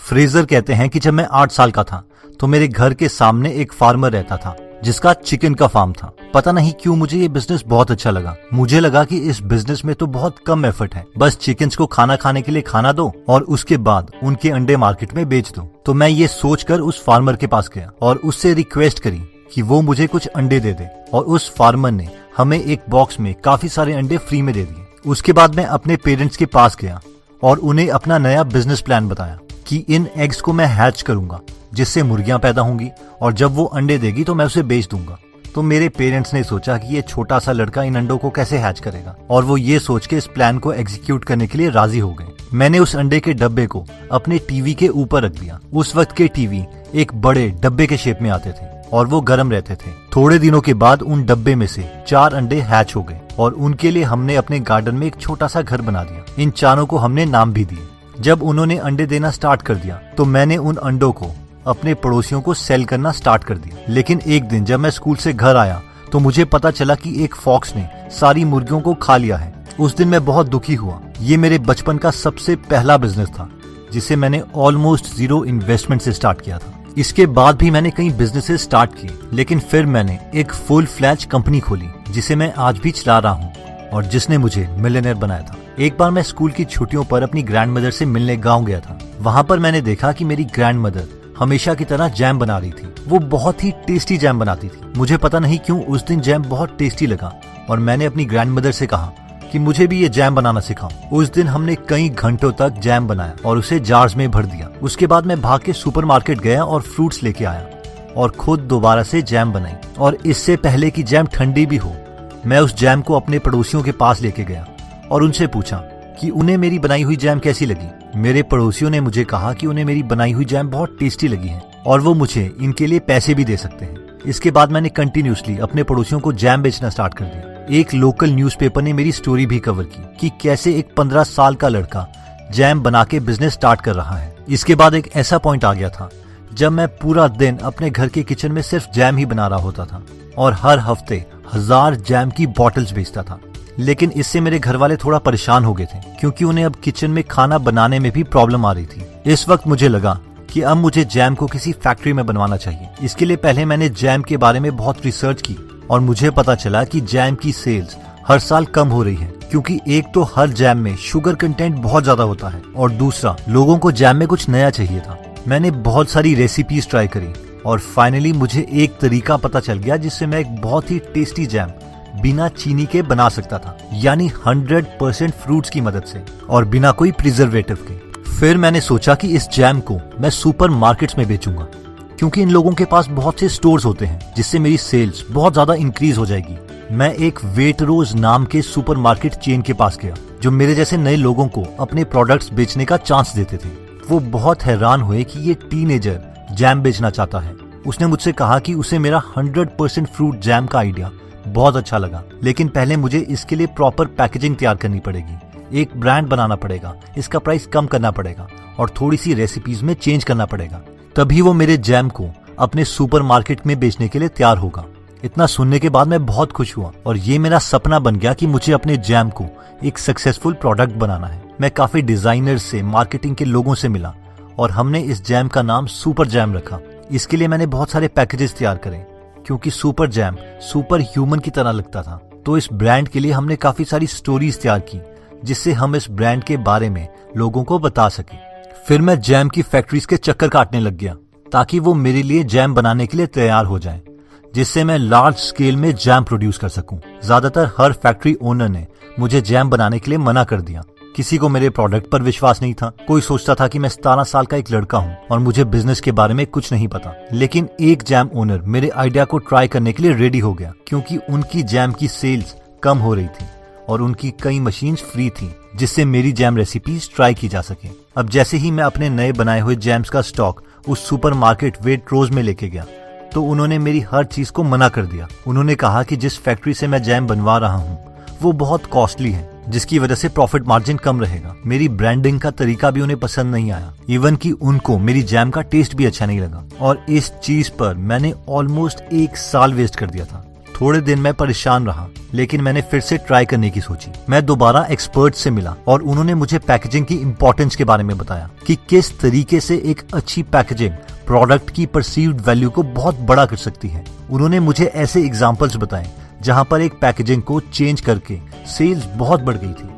Fraser कहते हैं कि जब मैं 8 साल का था तो मेरे घर के सामने एक फार्मर रहता था जिसका चिकन का फार्म था। पता नहीं क्यों मुझे ये बिजनेस बहुत अच्छा लगा। मुझे लगा कि इस बिजनेस में तो बहुत कम एफर्ट है, बस चिकन्स को खाना खाने के लिए खाना दो और उसके बाद उनके अंडे मार्केट में बेच दो। तो मैं ये सोचकर उस फार्मर के पास गया और उससे रिक्वेस्ट करी कि वो मुझे कुछ अंडे दे दे, और उस फार्मर ने हमें एक बॉक्स में काफी सारे अंडे फ्री में दे दिए। उसके बाद मैं अपने पेरेंट्स के पास गया और उन्हें अपना नया बिजनेस प्लान बताया कि इन एग्स को मैं हैच करूंगा जिससे मुर्गियां पैदा होंगी और जब वो अंडे देगी तो मैं उसे बेच दूंगा। तो मेरे पेरेंट्स ने सोचा कि ये छोटा सा लड़का इन अंडों को कैसे हैच करेगा, और वो ये सोच के इस प्लान को एग्जीक्यूट करने के लिए राजी हो गए। मैंने उस अंडे के डब्बे को अपने टीवी के ऊपर रख दिया। उस वक्त के टीवी एक बड़े डब्बे के शेप में आते थे और वो गर्म रहते थे। थोड़े दिनों के बाद उन डब्बे में से 4 अंडे हैच हो गए और उनके लिए हमने अपने गार्डन में एक छोटा सा घर बना दिया। इन चारों को हमने नाम भी दिए। जब उन्होंने अंडे देना स्टार्ट कर दिया तो मैंने उन अंडों को अपने पड़ोसियों को सेल करना स्टार्ट कर दिया। लेकिन एक दिन जब मैं स्कूल से घर आया तो मुझे पता चला कि एक फॉक्स ने सारी मुर्गियों को खा लिया है। उस दिन मैं बहुत दुखी हुआ। ये मेरे बचपन का सबसे पहला बिजनेस था जिसे मैंने ऑलमोस्ट 0 इन्वेस्टमेंट से स्टार्ट किया था। इसके बाद भी मैंने कई बिजनेसेस स्टार्ट किए, लेकिन फिर मैंने एक फुल फ्लैज कंपनी खोली जिसे मैं आज भी चला रहा हूँ और जिसने मुझे मिलियनेयर बनाया था। एक बार मैं स्कूल की छुट्टियों पर अपनी ग्रैंडमदर से मिलने गांव गया था। वहाँ पर मैंने देखा कि मेरी ग्रैंडमदर हमेशा की तरह जैम बना रही थी। वो बहुत ही टेस्टी जैम बनाती थी। मुझे पता नहीं क्यों उस दिन जैम बहुत टेस्टी लगा और मैंने अपनी ग्रैंडमदर से कहा कि मुझे भी ये जैम बनाना सिखाओ। उस दिन हमने कई घंटों तक जैम बनाया और उसे जार्स में भर दिया। उसके बाद मैं भाग के सुपरमार्केट गया और फ्रूट्स लेके आया और खुद दोबारा से जैम बनाई। और इससे पहले कि जैम ठंडी भी हो, मैं उस जैम को अपने पड़ोसियों के पास लेके गया और उनसे पूछा कि उन्हें मेरी बनाई हुई जैम कैसी लगी। मेरे पड़ोसियों ने मुझे कहा कि उन्हें मेरी बनाई हुई जैम बहुत टेस्टी लगी है और वो मुझे इनके लिए पैसे भी दे सकते हैं। इसके बाद मैंने कंटिन्यूसली अपने पड़ोसियों को जैम बेचना स्टार्ट कर दिया। एक लोकल न्यूज़पेपर ने मेरी स्टोरी भी कवर की कि कैसे एक 15 साल का लड़का जैम बना के बिजनेस स्टार्ट कर रहा है। इसके बाद एक ऐसा पॉइंट आ गया था जब मैं पूरा दिन अपने घर के किचन में सिर्फ जैम ही बना रहा होता था और हर हफ्ते 1000 जैम की बॉटल्स बेचता था। लेकिन इससे मेरे घर वाले थोड़ा परेशान हो गए थे क्योंकि उन्हें अब किचन में खाना बनाने में भी प्रॉब्लम आ रही थी। इस वक्त मुझे लगा कि अब मुझे जैम को किसी फैक्ट्री में बनवाना चाहिए। इसके लिए पहले मैंने जैम के बारे में बहुत रिसर्च की और मुझे पता चला कि जैम की सेल्स हर साल कम हो रही है क्योंकि एक तो हर जैम में शुगर कंटेंट बहुत ज्यादा होता है और दूसरा लोगों को जैम में कुछ नया चाहिए था। मैंने बहुत सारी रेसिपीज ट्राई करी और फाइनली मुझे एक तरीका पता चल गया जिससे मैं एक बहुत ही टेस्टी जैम बिना चीनी के बना सकता था, यानी 100% फ्रूट्स की मदद से और बिना कोई प्रिजर्वेटिव के। फिर मैंने सोचा कि इस जैम को मैं सुपर मार्केट्स में बेचूंगा क्योंकि इन लोगों के पास बहुत से स्टोर्स होते हैं जिससे मेरी सेल्स बहुत ज्यादा इंक्रीज हो जाएगी। मैं एक वेटरोज नाम के सुपरमार्केट चेन के पास गया जो मेरे जैसे नए लोगों को अपने प्रोडक्ट्स बेचने का चांस देते थे। वो बहुत हैरान हुए कि ये टीनेजर जैम बेचना चाहता है। उसने मुझसे कहा कि उसे मेरा 100% फ्रूट जैम का आइडिया बहुत अच्छा लगा, लेकिन पहले मुझे इसके लिए प्रॉपर पैकेजिंग तैयार करनी पड़ेगी, एक ब्रांड बनाना पड़ेगा, इसका प्राइस कम करना पड़ेगा और थोड़ी सी रेसिपीज में चेंज करना पड़ेगा, तभी वो मेरे जैम को अपने सुपरमार्केट में बेचने के लिए तैयार होगा। इतना सुनने के बाद मैं बहुत खुश हुआ और ये मेरा सपना बन गया कि मुझे अपने जैम को एक सक्सेसफुल प्रोडक्ट बनाना है। मैं काफी डिजाइनर से, मार्केटिंग के लोगों से मिला और हमने इस जैम का नाम सुपर जैम रखा। इसके लिए मैंने बहुत सारे पैकेजेस तैयार करे क्योंकि सुपर जैम सुपर ह्यूमन की तरह लगता था। तो इस ब्रांड के लिए हमने काफी सारी स्टोरीज तैयार की जिससे हम इस ब्रांड के बारे में लोगों को बता सके। फिर मैं जैम की फैक्ट्रीज के चक्कर काटने लग गया ताकि वो मेरे लिए जैम बनाने के लिए तैयार हो जाएं, जिससे मैं लार्ज स्केल में जैम प्रोड्यूस कर सकूं। ज्यादातर हर फैक्ट्री ओनर ने मुझे जैम बनाने के लिए मना कर दिया। किसी को मेरे प्रोडक्ट पर विश्वास नहीं था। कोई सोचता था कि मैं 17 साल का एक लड़का हूँ और मुझे बिजनेस के बारे में कुछ नहीं पता। लेकिन एक जैम ओनर मेरे आइडिया को ट्राई करने के लिए रेडी हो गया क्योंकि उनकी जैम की सेल्स कम हो रही थी और उनकी कई मशीन्स फ्री थी जिससे मेरी जैम रेसिपीज ट्राई की जा सके। अब जैसे ही मैं अपने नए बनाए हुए जैम्स का स्टॉक उस सुपरमार्केट वेटरोज में लेके गया तो उन्होंने मेरी हर चीज को मना कर दिया। उन्होंने कहा कि जिस फैक्ट्री से मैं जैम बनवा रहा हूँ वो बहुत कॉस्टली है जिसकी वजह से प्रॉफिट मार्जिन कम रहेगा। मेरी ब्रांडिंग का तरीका भी उन्हें पसंद नहीं आया, इवन कि उनको मेरी जैम का टेस्ट भी अच्छा नहीं लगा और इस चीज पर मैंने ऑलमोस्ट 1 साल वेस्ट कर दिया था। थोड़े दिन मैं परेशान रहा, लेकिन मैंने फिर से ट्राई करने की सोची। मैं दोबारा एक्सपर्ट से मिला और उन्होंने मुझे पैकेजिंग की इम्पोर्टेंस के बारे में बताया कि किस तरीके से एक अच्छी पैकेजिंग प्रोडक्ट की परसीव्ड वैल्यू को बहुत बड़ा कर सकती है। उन्होंने मुझे ऐसे एग्जाम्पल्स बताए जहां पर एक पैकेजिंग को चेंज करके सेल्स बहुत बढ़ गई थी।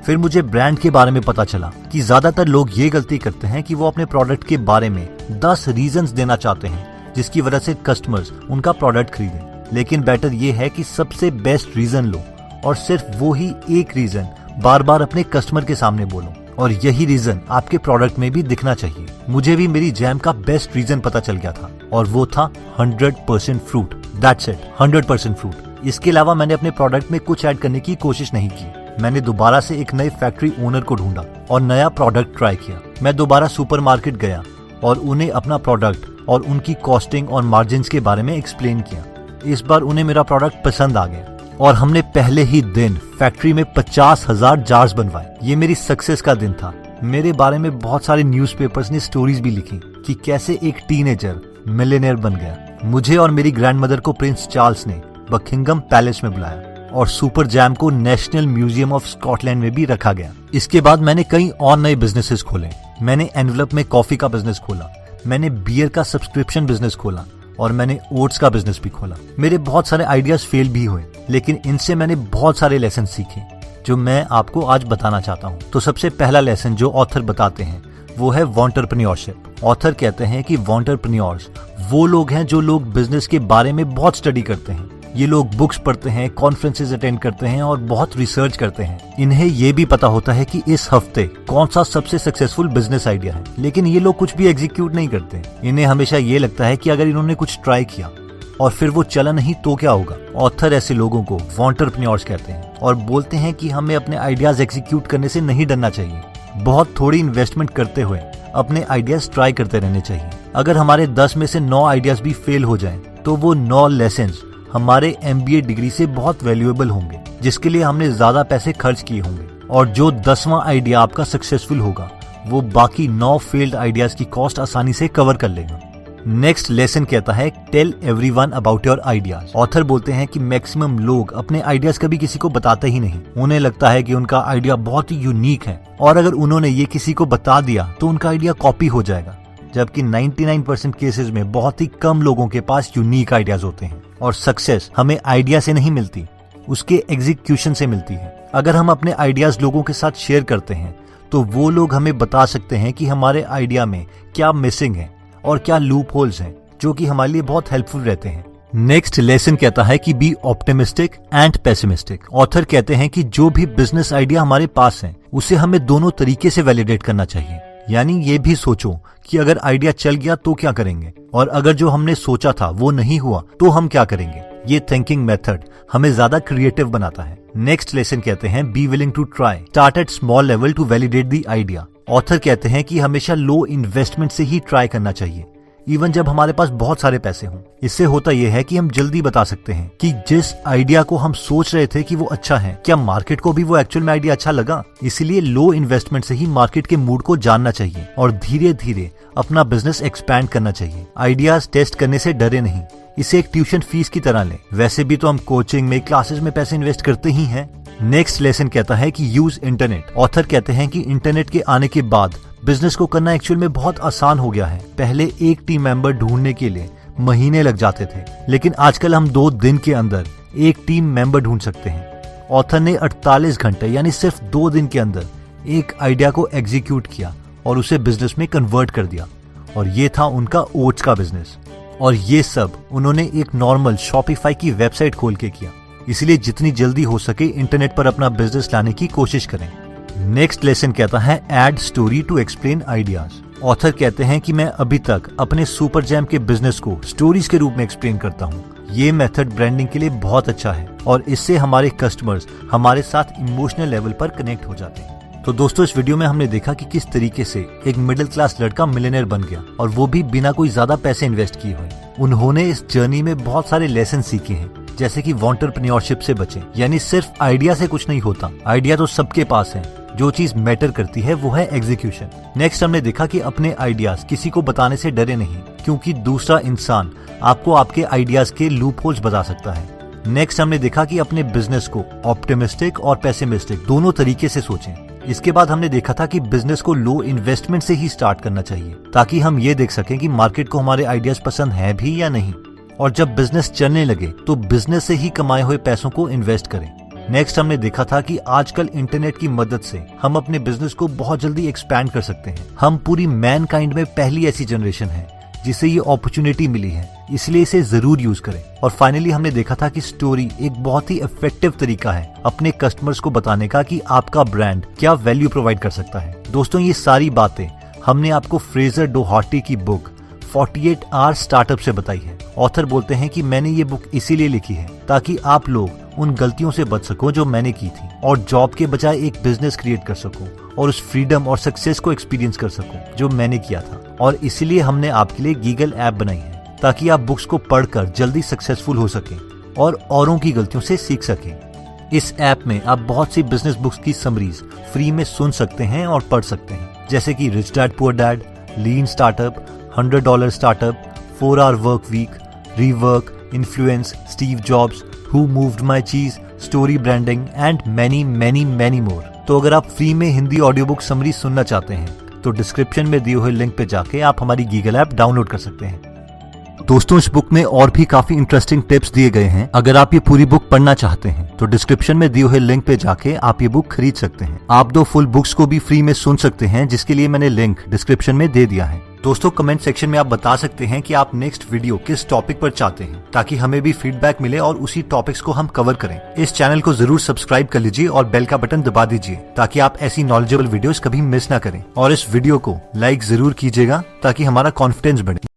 फिर मुझे ब्रांड के बारे में पता चला कि ज्यादातर लोग ये गलती करते हैं कि वो अपने प्रोडक्ट के बारे में 10 रीजंस देना चाहते हैं जिसकी वजह से कस्टमर्स उनका प्रोडक्ट खरीदें। लेकिन बेटर ये है कि सबसे बेस्ट रीजन लो और सिर्फ वो ही एक रीजन बार बार अपने कस्टमर के सामने बोलो और यही रीजन आपके प्रोडक्ट में भी दिखना चाहिए। मुझे भी मेरी जैम का बेस्ट रीजन पता चल गया था और वो था 100% फ्रूट। That's it, 100% fruit. इसके अलावा मैंने अपने प्रोडक्ट में कुछ ऐड करने की कोशिश नहीं की। मैंने दोबारा से एक नए फैक्ट्री ओनर को ढूंढा और नया प्रोडक्ट ट्राई किया। मैं दोबारा सुपरमार्केट गया और उन्हें अपना प्रोडक्ट और उनकी कॉस्टिंग और मार्जिन्स के बारे में एक्सप्लेन किया। इस बार उन्हें मेरा प्रोडक्ट पसंद आ गया और हमने पहले ही दिन फैक्ट्री में 50,000 जार्स बनवाए। ये मेरी सक्सेस का दिन था। मेरे बारे में बहुत सारे न्यूज़पेपर्स ने स्टोरीज भी लिखी कि कैसे एक टीनेजर मिलियनेयर बन गया। मुझे और मेरी ग्रैंडमदर को प्रिंस चार्ल्स ने बकिंगम पैलेस में बुलाया और सुपर जैम को नेशनल म्यूजियम ऑफ स्कॉटलैंड में भी रखा गया। इसके बाद मैंने कई और नए बिजनेसेस खोले। मैंने एनवलप में कॉफी का बिजनेस खोला, मैंने बियर का सब्सक्रिप्शन बिजनेस खोला और मैंने ओट्स का बिजनेस भी खोला। मेरे बहुत सारे आइडियाज फेल भी हुए, लेकिन इनसे मैंने बहुत सारे लेसन सीखे जो मैं आपको आज बताना चाहता हूँ। तो सबसे पहला लेसन जो ऑथर बताते हैं वो है वॉन्टरप्रेन्योरशिप। ऑथर कहते हैं कि वॉन्टरप्रेन्योर्स वो लोग हैं जो लोग बिजनेस के बारे में बहुत स्टडी करते हैं। ये लोग बुक्स पढ़ते हैं, कॉन्फ्रेंसेस अटेंड करते हैं और बहुत रिसर्च करते हैं। इन्हें ये भी पता होता है कि इस हफ्ते कौन सा सबसे सक्सेसफुल बिजनेस आइडिया है, लेकिन ये लोग कुछ भी एग्जीक्यूट नहीं करते। इन्हें हमेशा ये लगता है कि अगर इन्होंने कुछ ट्राई किया और फिर वो चला नहीं तो क्या होगा। ऑथर ऐसे लोगों को वॉन्टरप्रेन्योर्स कहते हैं और बोलते हैं कि हमें अपने आइडियाज एग्जीक्यूट करने से नहीं डरना चाहिए। बहुत थोड़ी इन्वेस्टमेंट करते हुए अपने आइडियाज ट्राई करते रहने चाहिए। अगर हमारे 10 में से 9 आइडियाज भी फेल हो जाएं, तो वो 9 लेसन्स हमारे MBA डिग्री से बहुत वैल्यूएबल होंगे, जिसके लिए हमने ज्यादा पैसे खर्च किए होंगे। और जो 10वां आइडिया आपका सक्सेसफुल होगा वो बाकी 9 फेल्ड आइडियाज की कॉस्ट आसानी से कवर कर लेगा। नेक्स्ट लेसन कहता है tell everyone about your ideas. Author बोलते हैं कि मैक्सिमम लोग अपने आइडियाज कभी किसी को बताते ही नहीं। उन्हें लगता है कि उनका आइडिया बहुत ही यूनिक है और अगर उन्होंने ये किसी को बता दिया तो उनका आइडिया कॉपी हो जाएगा, जबकि 99% केसेस में बहुत ही कम लोगों के पास यूनिक आइडियाज होते हैं। और सक्सेस हमें आइडिया से नहीं मिलती, उसके एग्जीक्यूशन से मिलती है। अगर हम अपने आइडियाज लोगों के साथ शेयर करते हैं तो वो लोग हमें बता सकते हैं कि हमारे आइडिया में क्या मिसिंग है और क्या लूप होल्स हैं, जो कि हमारे लिए बहुत हेल्पफुल रहते हैं। नेक्स्ट लेसन कहता है कि be optimistic and pessimistic. Author कहते हैं कि जो भी बिजनेस आइडिया हमारे पास है उसे हमें दोनों तरीके से वैलिडेट करना चाहिए। यानी ये भी सोचो कि अगर आइडिया चल गया तो क्या करेंगे, और अगर जो हमने सोचा था वो नहीं हुआ तो हम क्या करेंगे। ये थिंकिंग मेथड हमें ज्यादा क्रिएटिव बनाता है। नेक्स्ट लेसन कहते हैं be willing to try, start at small level to validate the idea. Author कहते हैं कि हमेशा लो इन्वेस्टमेंट से ही ट्राई करना चाहिए, इवन जब हमारे पास बहुत सारे पैसे हों। इससे होता यह है कि हम जल्दी बता सकते हैं कि जिस आइडिया को हम सोच रहे थे कि वो अच्छा है, क्या मार्केट को भी वो एक्चुअल में आइडिया अच्छा लगा। इसलिए लो इन्वेस्टमेंट से ही मार्केट के मूड को जानना चाहिए और धीरे धीरे अपना बिजनेस एक्सपैंड करना चाहिए। आइडियाज टेस्ट करने से डरे नहीं, इसे एक ट्यूशन फीस की तरह लें। वैसे भी तो हम कोचिंग में, क्लासेस में पैसे इन्वेस्ट करते ही हैं। नेक्स्ट लेसन कहता है कि यूज इंटरनेट। ऑथर कहते हैं कि इंटरनेट के आने के बाद बिजनेस को करना एक्चुअल में बहुत आसान हो गया है। पहले एक टीम मेंबर ढूंढने के लिए महीने लग जाते थे, लेकिन आजकल हम 2 दिन के अंदर एक टीम मेंबर ढूंढ सकते हैं। ऑथर ने 48 घंटे यानी सिर्फ 2 दिन के अंदर एक आइडिया को एग्जीक्यूट किया और उसे बिजनेस में कन्वर्ट कर दिया, और ये था उनका ओट्स का बिजनेस। और ये सब उन्होंने एक नॉर्मल शॉपिफाई की वेबसाइट खोल के किया। इसलिए जितनी जल्दी हो सके इंटरनेट पर अपना बिजनेस लाने की कोशिश करें। नेक्स्ट लेसन कहता है add story to explain ideas. Author कहते हैं कि मैं अभी तक अपने सुपर जैम के बिजनेस को स्टोरीज के रूप में एक्सप्लेन करता हूँ। ये मेथड ब्रांडिंग के लिए बहुत अच्छा है और इससे हमारे कस्टमर्स हमारे साथ इमोशनल लेवल पर कनेक्ट हो जाते हैं। तो दोस्तों, इस वीडियो में हमने देखा कि किस तरीके से एक मिडिल क्लास लड़का मिलियनेयर बन गया, और वो भी बिना कोई ज्यादा पैसे इन्वेस्ट किए हुए। उन्होंने इस जर्नी में बहुत सारे लेसन सीखे हैं, जैसे कि वॉन्टरप्रेन्योरशिप से बचें, यानी सिर्फ आइडिया से कुछ नहीं होता। आइडिया तो सबके पास है, जो चीज मैटर करती है वो है एग्जीक्यूशन। नेक्स्ट हमने देखा कि अपने आइडियाज किसी को बताने से डरे नहीं, क्योंकि दूसरा इंसान आपको आपके आइडियाज के लूप होल्स बता सकता है। नेक्स्ट हमने देखा कि अपने बिजनेस को ऑप्टिमिस्टिक और पेसिमिस्टिक दोनों तरीके से सोचें। इसके बाद हमने देखा था कि बिजनेस को लो इन्वेस्टमेंट से ही स्टार्ट करना चाहिए, ताकि हम ये देख सकें कि मार्केट को हमारे आइडियाज पसंद है भी या नहीं। और जब बिजनेस चलने लगे तो बिजनेस से ही कमाए हुए पैसों को इन्वेस्ट करें। नेक्स्ट हमने देखा था कि आजकल इंटरनेट की मदद से हम अपने बिजनेस को बहुत जल्दी एक्सपैंड कर सकते हैं। हम पूरी मैनकाइंड में पहली ऐसी जनरेशन है जिसे ये अपॉर्चुनिटी मिली है, इसलिए इसे जरूर यूज करें। और फाइनली हमने देखा था कि स्टोरी एक बहुत ही इफेक्टिव तरीका है अपने कस्टमर्स को बताने का कि आपका ब्रांड क्या वैल्यू प्रोवाइड कर सकता है। दोस्तों, ये सारी बातें हमने आपको फ्रेजर डोहार्टी की बुक 48 आवर्स स्टार्टअप से बताई है। ऑथर बोलते हैं कि मैंने ये बुक इसीलिए लिखी है ताकि आप लोग उन गलतियों से बच सको जो मैंने की थी, और जॉब के बजाय एक बिजनेस क्रिएट कर सको और उस फ्रीडम और सक्सेस को एक्सपीरियंस कर सको जो मैंने किया था। और इसीलिए हमने आपके लिए गीगल ऐप बनाई है ताकि आप बुक्स को पढ़कर जल्दी सक्सेसफुल हो सकें और औरों की गलतियों से सीख सकें। इस ऐप में आप बहुत सी बिजनेस बुक्स की समरीज फ्री में सुन सकते हैं और पढ़ सकते हैं, जैसे कि rich dad poor dad, lean startup, $100 startup, 4 hour work week, rework, influence, Steve Jobs, who moved my cheese, story branding and many many many more. तो अगर आप फ्री में हिंदी ऑडियो बुक समरी सुनना चाहते हैं तो डिस्क्रिप्शन में दिए हुए लिंक पे जाके आप हमारी गीगल ऐप डाउनलोड कर सकते हैं। दोस्तों, इस बुक में और भी काफी इंटरेस्टिंग टिप्स दिए गए हैं। अगर आप ये पूरी बुक पढ़ना चाहते हैं तो डिस्क्रिप्शन में दिए हुए लिंक पे जाके आप ये बुक खरीद सकते हैं। आप 2 फुल बुक्स को भी फ्री में सुन सकते हैं, जिसके लिए मैंने लिंक डिस्क्रिप्शन में दे दिया है। दोस्तों, कमेंट सेक्शन में आप बता सकते हैं कि आप नेक्स्ट वीडियो किस टॉपिक पर चाहते हैं, ताकि हमें भी फीडबैक मिले और उसी टॉपिक्स को हम कवर करें। इस चैनल को जरूर सब्सक्राइब कर लीजिए और बेल का बटन दबा दीजिए ताकि आप ऐसी नॉलेजेबल वीडियोस कभी मिस ना करें। और इस वीडियो को लाइक जरूर कीजिएगा ताकि हमारा कॉन्फिडेंस बढ़े।